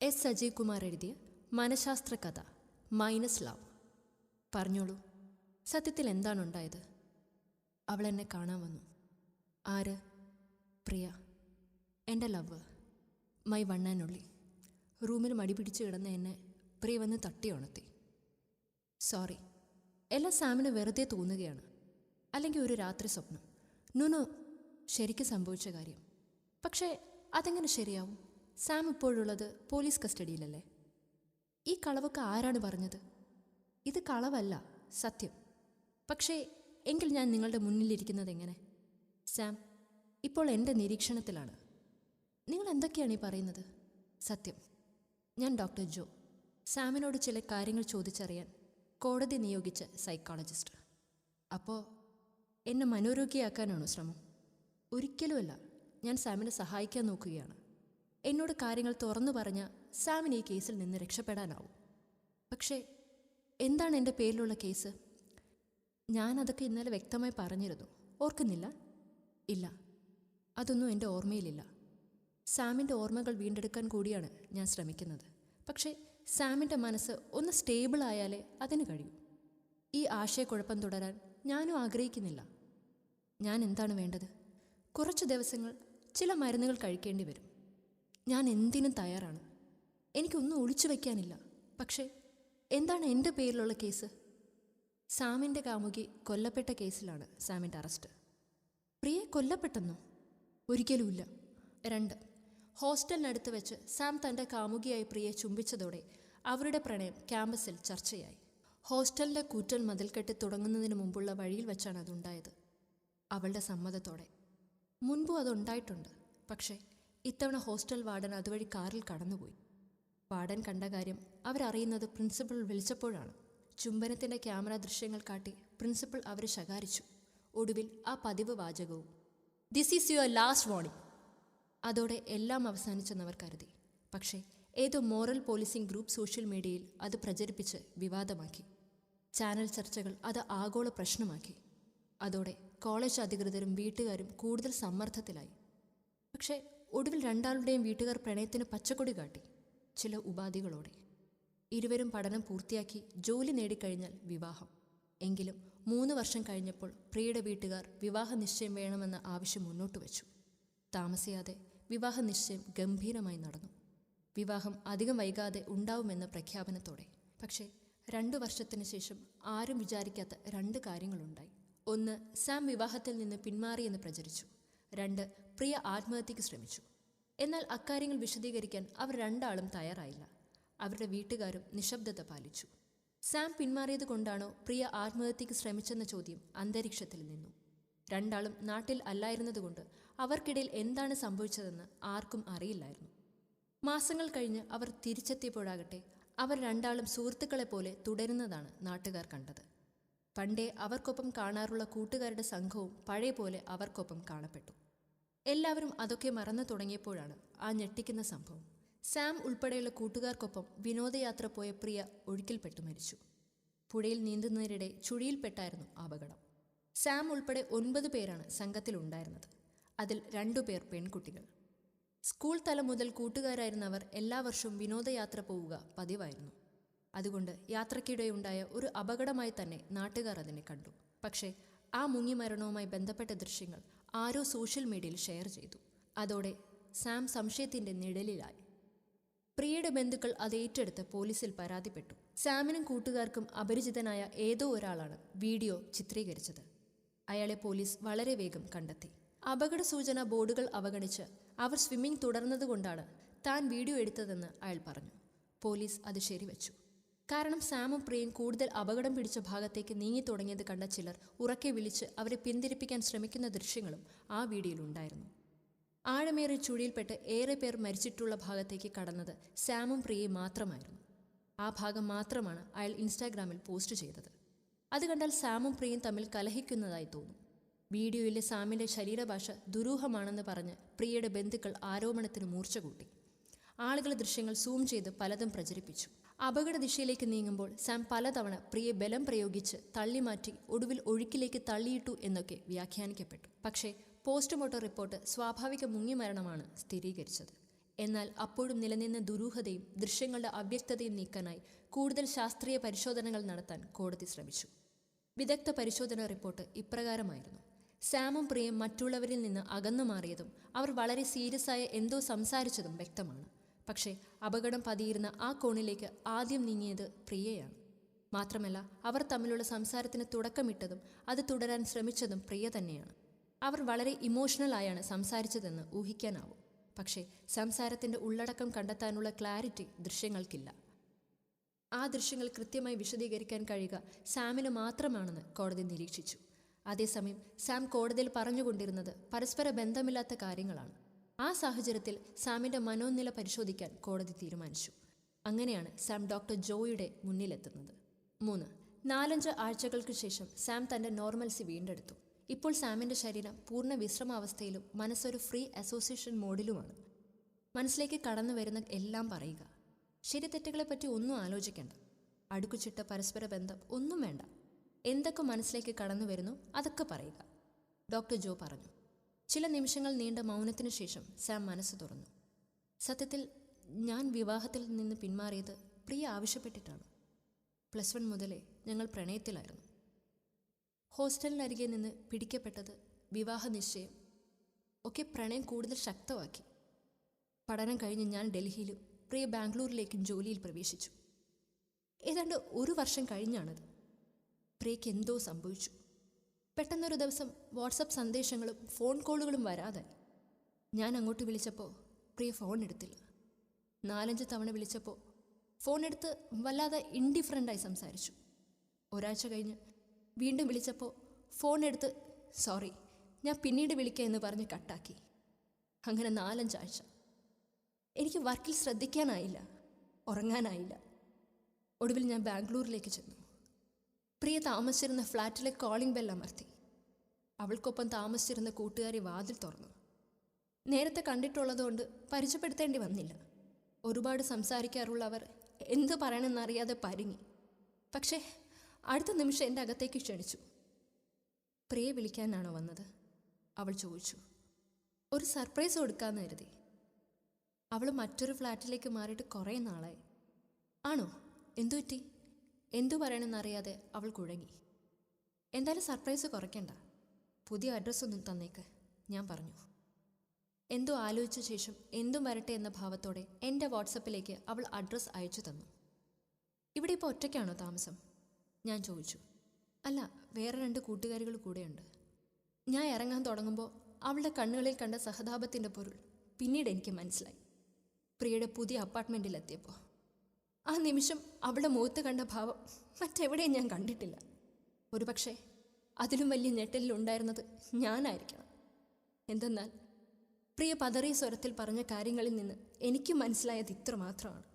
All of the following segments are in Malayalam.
എസ് അജയ് കുമാർ എഴുതിയ മനഃശാസ്ത്ര കഥ മൈനസ് ലവ്. പറഞ്ഞോളൂ, സത്യത്തിൽ എന്താണുണ്ടായത്? അവൾ എന്നെ കാണാൻ വന്നു. ആര്? പ്രിയ, എൻ്റെ love, my one and only. റൂമിൽ മടി പിടിച്ച് കിടന്ന എന്നെ പ്രിയ വന്ന് തട്ടി ഉണർത്തി. സോറി, എല്ലാം സാമിന് വെറുതെ തോന്നുകയാണ്, അല്ലെങ്കിൽ ഒരു രാത്രി സ്വപ്നം. നോ, ശരിക്കും സംഭവിച്ച കാര്യം. പക്ഷേ അതെങ്ങനെ ശരിയാവും? സാം ഇപ്പോഴുള്ളത് പോലീസ് കസ്റ്റഡിയിലല്ലേ? ഈ കളവൊക്കെ ആരാണ് പറഞ്ഞത്? ഇത് കളവല്ല, സത്യം. പക്ഷേ എങ്കിൽ ഞാൻ നിങ്ങളുടെ മുന്നിലിരിക്കുന്നത് എങ്ങനെ? സാം ഇപ്പോൾ എൻ്റെ നിരീക്ഷണത്തിലാണ്. നിങ്ങൾ എന്തൊക്കെയാണ് ഈ പറയുന്നത്? സത്യം, ഞാൻ ഡോക്ടർ ജോ, സാമിനോട് ചില കാര്യങ്ങൾ ചോദിച്ചറിയാൻ കോടതി നിയോഗിച്ച സൈക്കോളജിസ്റ്റ്. അപ്പോൾ എന്നെ മനോരോഗിയാക്കാനാണോ ശ്രമം? ഒരിക്കലുമല്ല. ഞാൻ സാമിനെ സഹായിക്കാൻ നോക്കുകയാണ്. എന്നോട് കാര്യങ്ങൾ തുറന്നു പറഞ്ഞാൽ സാമിന് ഈ കേസിൽ നിന്ന് രക്ഷപ്പെടാനാവും. പക്ഷേ എന്താണ് എൻ്റെ പേരിലുള്ള കേസ്? ഞാനതൊക്കെ ഇന്നലെ വ്യക്തമായി പറഞ്ഞിരുന്നു, ഓർക്കുന്നില്ല? ഇല്ല, അതൊന്നും എൻ്റെ ഓർമ്മയിലില്ല. സാമിൻ്റെ ഓർമ്മകൾ വീണ്ടെടുക്കാൻ കൂടിയാണ് ഞാൻ ശ്രമിക്കുന്നത്. പക്ഷേ സാമിൻ്റെ മനസ്സ് ഒന്ന് സ്റ്റേബിൾ ആയാലേ അതിന് കഴിയൂ. ഈ ആശയക്കുഴപ്പം തുടരാൻ ഞാനും ആഗ്രഹിക്കുന്നില്ല. ഞാൻ എന്താണ് വേണ്ടത്? കുറച്ച് ദിവസങ്ങൾ ചില മരുന്നുകൾ കഴിക്കേണ്ടി വരും. ഞാൻ എന്തിനും തയ്യാറാണ്. എനിക്കൊന്നും ഒളിച്ചു വയ്ക്കാനില്ല. പക്ഷേ എന്താണ് എൻ്റെ പേരിലുള്ള കേസ്? സാമിൻ്റെ കാമുകി കൊല്ലപ്പെട്ട കേസിലാണ് സാമിൻ്റെ അറസ്റ്റ്. പ്രിയെ കൊല്ലപ്പെട്ടെന്നോ? ഒരിക്കലുമില്ല. 2, ഹോസ്റ്റലിനടുത്ത് വെച്ച് സാം തൻ്റെ കാമുകിയായി പ്രിയെ ചുംബിച്ചതോടെ അവരുടെ പ്രണയം ക്യാമ്പസിൽ ചർച്ചയായി. ഹോസ്റ്റലിൻ്റെ കൂറ്റൻ മതിൽക്കെട്ട് തുടങ്ങുന്നതിന് മുമ്പുള്ള വഴിയിൽ വെച്ചാണ് അതുണ്ടായത്, അവളുടെ സമ്മതത്തോടെ. മുൻപും അതുണ്ടായിട്ടുണ്ട്. പക്ഷേ ഇത്തവണ ഹോസ്റ്റൽ വാർഡൻ അതുവഴി കാറിൽ കടന്നുപോയി. വാർഡൻ കണ്ട കാര്യം അവരറിയുന്നത് പ്രിൻസിപ്പൾ വിളിച്ചപ്പോഴാണ്. ചുംബനത്തിൻ്റെ ക്യാമറ ദൃശ്യങ്ങൾ കാട്ടി പ്രിൻസിപ്പൾ അവരെ ശകാരിച്ചു. ഒടുവിൽ ആ പതിവ് വാചകവും, this is your last warning. അതോടെ എല്ലാം അവസാനിച്ചെന്നവർ കരുതി. പക്ഷേ ഏതോ മോറൽ പോലീസിംഗ് ഗ്രൂപ്പ് സോഷ്യൽ മീഡിയയിൽ അത് പ്രചരിപ്പിച്ച് വിവാദമാക്കി. ചാനൽ ചർച്ചകൾ അത് ആഗോള പ്രശ്നമാക്കി. അതോടെ കോളേജ് അധികൃതരും വീട്ടുകാരും കൂടുതൽ സമ്മർദ്ദത്തിലായി. പക്ഷേ ഒടുവിൽ രണ്ടാളുടെയും വീട്ടുകാർ പ്രണയത്തിന് പച്ചക്കൊടി കാട്ടി, ചില ഉപാധികളോടെ. ഇരുവരും പഠനം പൂർത്തിയാക്കി ജോലി നേടിക്കഴിഞ്ഞാൽ വിവാഹം. എങ്കിലും 3 വർഷം കഴിഞ്ഞപ്പോൾ പ്രിയയുടെ വീട്ടുകാർ വിവാഹ നിശ്ചയം വേണമെന്ന ആവശ്യം മുന്നോട്ട് വച്ചു. താമസിയാതെ വിവാഹ നിശ്ചയം ഗംഭീരമായി നടന്നു. വിവാഹം അധികം വൈകാതെ ഉണ്ടാവുമെന്ന പ്രഖ്യാപനത്തോടെ. പക്ഷേ 2 വർഷത്തിന് ശേഷം ആരും വിചാരിക്കാത്ത 2 കാര്യങ്ങളുണ്ടായി. 1, സാം വിവാഹത്തിൽ നിന്ന് പിന്മാറിയെന്ന് പ്രചരിച്ചു. 2, പ്രിയ ആത്മഹത്യക്ക് ശ്രമിച്ചു. എന്നാൽ അക്കാര്യങ്ങൾ വിശദീകരിക്കാൻ അവർ രണ്ടാളും തയ്യാറായില്ല. അവരുടെ വീട്ടുകാരും നിശബ്ദത പാലിച്ചു. സാം പിന്മാറിയത് കൊണ്ടാണോ പ്രിയ ആത്മഹത്യക്ക് ശ്രമിച്ചെന്ന ചോദ്യം അന്തരീക്ഷത്തിൽ നിന്നു. രണ്ടാളും നാട്ടിൽ അല്ലായിരുന്നതുകൊണ്ട് അവർക്കിടയിൽ എന്താണ് സംഭവിച്ചതെന്ന് ആർക്കും അറിയില്ലായിരുന്നു. മാസങ്ങൾ കഴിഞ്ഞ് അവർ തിരിച്ചെത്തിയപ്പോഴാകട്ടെ അവർ രണ്ടാളും സുഹൃത്തുക്കളെപ്പോലെ തുടരുന്നതാണ് നാട്ടുകാർ കണ്ടത്. പണ്ടേ അവർക്കൊപ്പം കാണാറുള്ള കൂട്ടുകാരുടെ സംഘവും പഴയ പോലെ അവർക്കൊപ്പം കാണപ്പെട്ടു. എല്ലാവരും അതൊക്കെ മറന്നു തുടങ്ങിയപ്പോഴാണ് ആ ഞെട്ടിക്കുന്ന സംഭവം. സാം ഉൾപ്പെടെയുള്ള കൂട്ടുകാർക്കൊപ്പം വിനോദയാത്ര പോയ പ്രിയ ഒഴുക്കിൽപ്പെട്ടു മരിച്ചു. പുഴയിൽ നീന്തുന്നതിനിടെ ചുഴിയിൽപ്പെട്ടായിരുന്നു അപകടം. സാം ഉൾപ്പെടെ 9 പേരാണ് സംഘത്തിലുണ്ടായിരുന്നത്. അതിൽ 2 പേർ പെൺകുട്ടികൾ. സ്കൂൾ തലം മുതൽ കൂട്ടുകാരായിരുന്നവർ എല്ലാ വർഷവും വിനോദയാത്ര പോവുക പതിവായിരുന്നു. അതുകൊണ്ട് യാത്രയ്ക്കിടെയുണ്ടായ ഒരു അപകടമായി തന്നെ നാട്ടുകാർ അതിനെ കണ്ടു. പക്ഷേ ആ മുങ്ങിമരണവുമായി ബന്ധപ്പെട്ട ദൃശ്യങ്ങൾ ആരോ സോഷ്യൽ മീഡിയയിൽ ഷെയർ ചെയ്തു. അതോടെ സാം സംശയത്തിൻ്റെ നിഴലിലായി. പ്രിയയുടെ ബന്ധുക്കൾ അത് ഏറ്റെടുത്ത് പോലീസിൽ പരാതിപ്പെട്ടു. സാമിനും കൂട്ടുകാർക്കും അപരിചിതനായ ഏതോ ഒരാളാണ് വീഡിയോ ചിത്രീകരിച്ചത്. അയാളെ പോലീസ് വളരെ വേഗം കണ്ടെത്തി. അപകട സൂചന ബോർഡുകൾ അവഗണിച്ച് അവർ സ്വിമ്മിംഗ് തുടർന്നതുകൊണ്ടാണ് താൻ വീഡിയോ എടുത്തതെന്ന് അയാൾ പറഞ്ഞു. പോലീസ് അത് ശരിവച്ചു. കാരണം സാമും പ്രിയയും കൂടുതൽ അപകടം പിടിച്ച ഭാഗത്തേക്ക് നീങ്ങി തുടങ്ങിയത് കണ്ട ചിലർ ഉറക്കെ വിളിച്ച് അവരെ പിന്തിരിപ്പിക്കാൻ ശ്രമിക്കുന്ന ദൃശ്യങ്ങളും ആ വീഡിയോയിലുണ്ടായിരുന്നു. ആഴമേറിയ ചുഴിയിൽപ്പെട്ട് ഏറെ പേർ മരിച്ചിട്ടുള്ള ഭാഗത്തേക്ക് കടന്നത് സാമും പ്രിയയും മാത്രമായിരുന്നു. ആ ഭാഗം മാത്രമാണ് അയാൾ ഇൻസ്റ്റാഗ്രാമിൽ പോസ്റ്റ് ചെയ്തത്. അത് കണ്ടാൽ സാമും പ്രിയയും തമ്മിൽ കലഹിക്കുന്നതായി തോന്നും. വീഡിയോയിലെ സാമിൻ്റെ ശരീരഭാഷ ദുരൂഹമാണെന്ന് പറഞ്ഞ് പ്രിയയുടെ ബന്ധുക്കൾ ആരോപണത്തിന് മൂർച്ച കൂട്ടി. ആളുകൾ ദൃശ്യങ്ങൾ സൂം ചെയ്ത് പലതും പ്രചരിപ്പിച്ചു. അപകട ദിശയിലേക്ക് നീങ്ങുമ്പോൾ സാം പലതവണ പ്രിയെ ബലം പ്രയോഗിച്ച് തള്ളിമാറ്റി ഒടുവിൽ ഒഴുക്കിലേക്ക് തള്ളിയിട്ടു എന്നൊക്കെ വ്യാഖ്യാനിക്കപ്പെട്ടു. പക്ഷേ പോസ്റ്റ്മോർട്ടം റിപ്പോർട്ട് സ്വാഭാവിക മുങ്ങിമരണമാണ് സ്ഥിരീകരിച്ചത്. എന്നാൽ അപ്പോഴും നിലനിന്ന ദുരൂഹതയും ദൃശ്യങ്ങളുടെ അവ്യക്തതയും നീക്കാനായി കൂടുതൽ ശാസ്ത്രീയ പരിശോധനകൾ നടത്താൻ കോടതി ശ്രമിച്ചു. വിദഗ്ധ പരിശോധന റിപ്പോർട്ട് ഇപ്രകാരമായിരുന്നു: സാമും പ്രിയയും മറ്റുള്ളവരിൽ നിന്ന് അകന്നു മാറിയതും അവർ വളരെ സീരിയസായ എന്തോ സംസാരിച്ചതും വ്യക്തമാണ്. പക്ഷേ അപകടം പതിയിരുന്ന ആ കോണിലേക്ക് ആദ്യം നീങ്ങിയത് പ്രിയയാണ്. മാത്രമല്ല, അവർ തമ്മിലുള്ള സംസാരത്തിന് തുടക്കമിട്ടതും അത് തുടരാൻ ശ്രമിച്ചതും പ്രിയ തന്നെയാണ്. അവർ വളരെ ഇമോഷണലായാണ് സംസാരിച്ചതെന്ന് ഊഹിക്കാനാവും. പക്ഷേ സംസാരത്തിൻ്റെ ഉള്ളടക്കം കണ്ടെത്താനുള്ള ക്ലാരിറ്റി ദൃശ്യങ്ങൾക്കില്ല. ആ ദൃശ്യങ്ങൾ കൃത്യമായി വിശദീകരിക്കാൻ കഴിയുക സാമിന് മാത്രമാണെന്ന് കോടതി നിരീക്ഷിച്ചു. അതേസമയം സാം കോടതിയിൽ പറഞ്ഞുകൊണ്ടിരുന്നത് പരസ്പര ബന്ധമില്ലാത്ത കാര്യങ്ങളാണ്. ആ സാഹചര്യത്തിൽ സാമിൻ്റെ മനോനില പരിശോധിക്കാൻ കോടതി തീരുമാനിച്ചു. അങ്ങനെയാണ് സാം ഡോക്ടർ ജോയുടെ മുന്നിലെത്തുന്നത്. 3. 4-5 ആഴ്ചകൾക്ക് ശേഷം സാം തൻ്റെ നോർമൽസി വീണ്ടെടുത്തു. ഇപ്പോൾ സാമിൻ്റെ ശരീരം പൂർണ്ണ വിശ്രമാവസ്ഥയിലും മനസ്സൊരു ഫ്രീ അസോസിയേഷൻ മോഡിലുമാണ്. മനസ്സിലേക്ക് കടന്നു വരുന്ന എല്ലാം പറയുക. ശരി തെറ്റുകളെപ്പറ്റി ഒന്നും ആലോചിക്കേണ്ട. അടുക്കുചിട്ട പരസ്പര ബന്ധം ഒന്നും വേണ്ട. എന്തൊക്കെ മനസ്സിലേക്ക് കടന്നു വരുന്നു അതൊക്കെ പറയുക, ഡോക്ടർ ജോ പറഞ്ഞു. ചില നിമിഷങ്ങൾ നീണ്ട മൗനത്തിനു ശേഷം സാം മനസ്സ് തുറന്നു. സത്യത്തിൽ ഞാൻ വിവാഹത്തിൽ നിന്ന് പിന്മാറിയത് പ്രിയ ആവശ്യപ്പെട്ടിട്ടാണ്. +1 മുതലേ ഞങ്ങൾ പ്രണയത്തിലായിരുന്നു. ഹോസ്റ്റലിനരികെ നിന്ന് പിടിക്കപ്പെട്ടത്, വിവാഹ നിശ്ചയം ഒക്കെ പ്രണയം കൂടുതൽ ശക്തമാക്കി. പഠനം കഴിഞ്ഞ് ഞാൻ ഡൽഹിയിലും പ്രിയ ബാംഗ്ലൂരിലേക്കും ജോലിയിൽ പ്രവേശിച്ചു. ഏതാണ്ട് 1 വർഷം കഴിഞ്ഞാണത്. പ്രിയയ്ക്ക് എന്തോ സംഭവിച്ചു. പെട്ടെന്നൊരു ദിവസം വാട്സപ്പ് സന്ദേശങ്ങളും ഫോൺ കോളുകളും വരാതായി. ഞാൻ അങ്ങോട്ട് വിളിച്ചപ്പോൾ പ്രിയ ഫോൺ എടുത്തില്ല. 4-5 തവണ വിളിച്ചപ്പോൾ ഫോൺ എടുത്ത് വല്ലാതെ ഇൻഡിഫറൻ്റായി സംസാരിച്ചു. ഒരാഴ്ച കഴിഞ്ഞ് വീണ്ടും വിളിച്ചപ്പോൾ ഫോൺ എടുത്ത് സോറി ഞാൻ പിന്നീട് വിളിക്കാം എന്ന് പറഞ്ഞ് കട്ടാക്കി. അങ്ങനെ 4-5 ആഴ്ച. എനിക്ക് വർക്കിൽ ശ്രദ്ധിക്കാനായില്ല, ഉറങ്ങാനായില്ല. ഒടുവിൽ ഞാൻ ബാംഗ്ലൂരിലേക്ക് ചെന്നു. പ്രിയ താമസിച്ചിരുന്ന ഫ്ലാറ്റിലെ കോളിംഗ് ബെൽ അമർത്തി. അവൾക്കൊപ്പം താമസിച്ചിരുന്ന കൂട്ടുകാരി വാതിൽ തുറന്നു. നേരത്തെ കണ്ടിട്ടുള്ളതുകൊണ്ട് പരിചയപ്പെടുത്തേണ്ടി വന്നില്ല. ഒരുപാട് സംസാരിക്കാറുള്ള അവർ എന്തു പറയണമെന്നറിയാതെ പരുങ്ങി. പക്ഷേ അടുത്ത നിമിഷം എൻ്റെ അകത്തേക്ക് ക്ഷണിച്ചു. പ്രിയ വിളിക്കാനാണോ വന്നത്? അവൾ ചോദിച്ചു. ഒരു സർപ്രൈസ് കൊടുക്കാമെന്ന് കരുതി. അവൾ മറ്റൊരു ഫ്ലാറ്റിലേക്ക് മാറിയിട്ട് കുറേ നാളായി. ആണോ? എന്തു പറ്റി? എന്തു പറയണമെന്നറിയാതെ അവൾ കുഴങ്ങി. എന്തായാലും സർപ്രൈസ് കുറയ്ക്കണ്ട, പുതിയ അഡ്രസ്സൊന്നും തന്നേക്ക്, ഞാൻ പറഞ്ഞു. എന്തോ ആലോചിച്ച ശേഷം എന്തും വരട്ടെ എന്ന ഭാവത്തോടെ എൻ്റെ വാട്സപ്പിലേക്ക് അവൾ അഡ്രസ്സ് അയച്ചു തന്നു. ഇവിടെ ഇപ്പോൾ ഒറ്റയ്ക്കാണോ താമസം? ഞാൻ ചോദിച്ചു. അല്ല, വേറെ 2 കൂട്ടുകാരികൾ കൂടെയുണ്ട്. ഞാൻ ഇറങ്ങാൻ തുടങ്ങുമ്പോൾ അവളുടെ കണ്ണുകളിൽ കണ്ട സഹതാപത്തിൻ്റെ പൊരുൾ പിന്നീട് എനിക്ക് മനസ്സിലായി. പ്രിയയുടെ പുതിയ അപ്പാർട്ട്മെൻറ്റിലെത്തിയപ്പോൾ ആ നിമിഷം അവളുടെ മുഖത്ത് കണ്ട ഭാവം മറ്റെവിടെയും ഞാൻ കണ്ടിട്ടില്ല. ഒരുപക്ഷെ അതിലും വലിയ ഞെട്ടലിലുണ്ടായിരുന്നത് ഞാനായിരിക്കണം. എന്തെന്നാൽ പ്രിയ പതറിയ സ്വരത്തിൽ പറഞ്ഞ കാര്യങ്ങളിൽ നിന്ന് എനിക്ക് മനസ്സിലായത് ഇത്ര മാത്രമാണ്: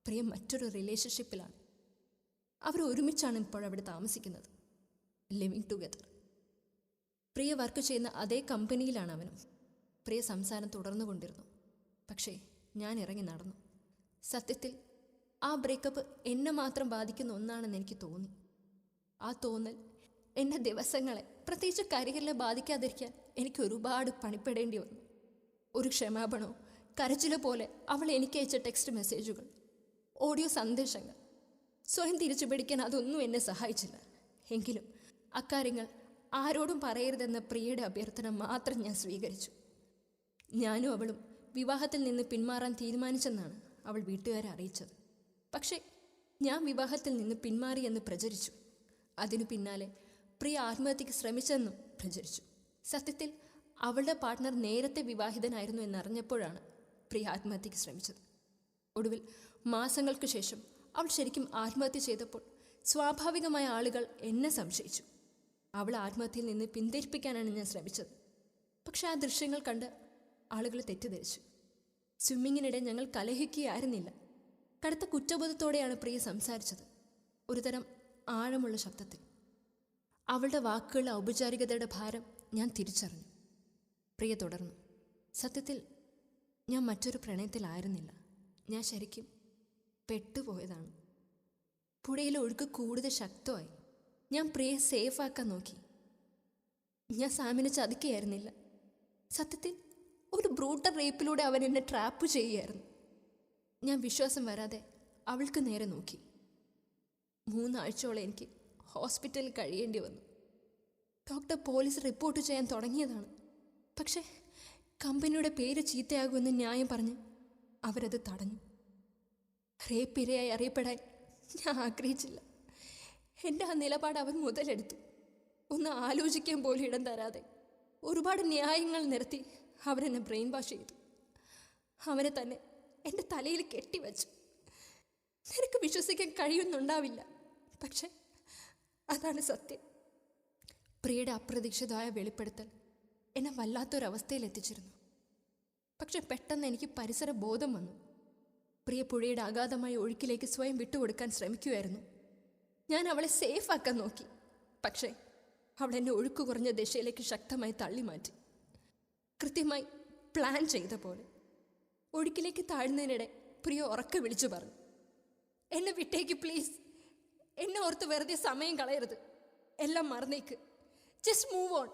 പ്രിയ മറ്റൊരു റിലേഷൻഷിപ്പിലാണ്. അവർ ഒരുമിച്ചാണ് ഇപ്പോഴവിടെ താമസിക്കുന്നത്, ലിവിങ് ടുഗദർ. പ്രിയ വർക്ക് ചെയ്യുന്ന അതേ കമ്പനിയിലാണ് അവനും. പ്രിയ സംസാരം തുടർന്നു കൊണ്ടിരുന്നു. പക്ഷേ ഞാൻ ഇറങ്ങി നടന്നു. സത്യത്തിൽ ആ ബ്രേക്കപ്പ് എന്നെ മാത്രം ബാധിക്കുന്ന ഒന്നാണെന്ന് എനിക്ക് തോന്നി. ആ തോന്നൽ എൻ്റെ ദിവസങ്ങളെ, പ്രത്യേകിച്ച് കരിയറിനെ ബാധിക്കാതിരിക്കാൻ എനിക്ക് ഒരുപാട് പണിപ്പെടേണ്ടി വന്നു. ഒരു ക്ഷമാപണോ കരച്ചിലോ പോലെ അവൾ എനിക്ക് അയച്ച ടെക്സ്റ്റ് മെസ്സേജുകൾ, ഓഡിയോ സന്ദേശങ്ങൾ, സ്വയം തിരിച്ചു പിടിക്കാൻ അതൊന്നും എന്നെ സഹായിച്ചില്ല. എങ്കിലും അക്കാര്യങ്ങൾ ആരോടും പറയരുതെന്ന പ്രിയയുടെ അഭ്യർത്ഥന മാത്രം ഞാൻ സ്വീകരിച്ചു. ഞാനും അവളും വിവാഹത്തിൽ നിന്ന് പിന്മാറാൻ തീരുമാനിച്ചെന്നാണ് അവൾ വീട്ടുകാരെ അറിയിച്ചത്. പക്ഷേ ഞാൻ വിവാഹത്തിൽ നിന്ന് പിന്മാറിയെന്ന് പ്രചരിച്ചു. അതിനു പിന്നാലെ പ്രിയ ആത്മഹത്യക്ക് ശ്രമിച്ചെന്നും പ്രചരിച്ചു. സത്യത്തിൽ അവളുടെ പാർട്ട്ണർ നേരത്തെ വിവാഹിതനായിരുന്നു എന്നറിഞ്ഞപ്പോഴാണ് പ്രിയ ആത്മഹത്യക്ക് ശ്രമിച്ചത്. ഒടുവിൽ മാസങ്ങൾക്ക് ശേഷം അവൾ ശരിക്കും ആത്മഹത്യ ചെയ്തപ്പോൾ സ്വാഭാവികമായ ആളുകൾ എന്നെ സംശയിച്ചു. അവൾ ആത്മഹത്യയിൽ നിന്ന് പിന്തിരിപ്പിക്കാനാണ് ഞാൻ ശ്രമിച്ചത്. പക്ഷെ ആ ദൃശ്യങ്ങൾ കണ്ട് ആളുകൾ തെറ്റിദ്ധരിച്ചു. സ്വിമ്മിങ്ങിനിടെ ഞങ്ങൾ കലഹിക്കുകയായിരുന്നില്ല. കടുത്ത കുറ്റബോധത്തോടെയാണ് പ്രിയ സംസാരിച്ചത്, ഒരുതരം ആഴമുള്ള ശബ്ദത്തിൽ. അവളുടെ വാക്കുകളുടെ ഔപചാരികതയുടെ ഭാരം ഞാൻ തിരിച്ചറിഞ്ഞു. പ്രിയ തുടർന്നു. സത്യത്തിൽ ഞാൻ മറ്റൊരു പ്രണയത്തിലായിരുന്നില്ല. ഞാൻ ശരിക്കും പെട്ടുപോയതാണ്. പുഴയിലെ ഒഴുക്ക് കൂടുതൽ ശക്തമായി. ഞാൻ പ്രിയെ സേഫാക്കാൻ നോക്കി. ഞാൻ സാമിനെ ചതിക്കുകയായിരുന്നില്ല. സത്യത്തിൽ ഒരു ബ്രൂട്ടൽ റേപ്പിലൂടെ അവൻ എന്നെ ട്രാപ്പ് ചെയ്യുകയായിരുന്നു. ഞാൻ വിശ്വാസം വരാതെ അവൾക്ക് നേരെ നോക്കി. 3 ആഴ്ചയോളം എനിക്ക് ഹോസ്പിറ്റലിൽ കഴിയേണ്ടി വന്നു. ഡോക്ടർ പോലീസ് റിപ്പോർട്ട് ചെയ്യാൻ തുടങ്ങിയതാണ്. പക്ഷേ കമ്പനിയുടെ പേര് ചീത്തയാകുമെന്ന് ന്യായം പറഞ്ഞ് അവരത് തടഞ്ഞു. റേപ്പ് ഇരയായി അറിയപ്പെടാൻ ഞാൻ ആഗ്രഹിച്ചില്ല. എൻ്റെ ആ നിലപാട് അവർ മുതലെടുത്തു. ഒന്ന് ആലോചിക്കാൻ പോലും ഇടം തരാതെ ഒരുപാട് ന്യായങ്ങൾ നിരത്തി അവരെന്നെ ബ്രെയിൻ വാഷ് ചെയ്തു. അവനെ തന്നെ എൻ്റെ തലയിൽ കെട്ടിവെച്ചു. നിനക്ക് വിശ്വസിക്കാൻ കഴിയുന്നുണ്ടാവില്ല, പക്ഷെ അതാണ് സത്യം. പ്രിയയുടെ അപ്രതീക്ഷിതമായ വെളിപ്പെടുത്തൽ എന്നെ വല്ലാത്തൊരവസ്ഥയിൽ എത്തിച്ചിരുന്നു. പക്ഷെ പെട്ടെന്ന് എനിക്ക് പരിസര ബോധം വന്നു. പ്രിയ പുഴയുടെ അഗാധമായ ഒഴുക്കിലേക്ക് സ്വയം വിട്ടുകൊടുക്കാൻ ശ്രമിക്കുമായിരുന്നു. ഞാൻ അവളെ സേഫാക്കാൻ നോക്കി. പക്ഷേ അവൾ എന്നെ ഒഴുക്ക് കുറഞ്ഞ ദിശയിലേക്ക് ശക്തമായി തള്ളി മാറ്റി. കൃത്യമായി പ്ലാൻ ചെയ്ത പോലെ. ഒഴുക്കിലേക്ക് താഴ്ന്നതിനിടെ പ്രിയ ഉറക്കെ വിളിച്ചു പറഞ്ഞു, എന്നെ വിട്ടേക്ക് പ്ലീസ്. എന്നെ ഓർത്ത് വെറുതെ സമയം കളയരുത്. എല്ലാം മറന്നേക്ക്. Just move on.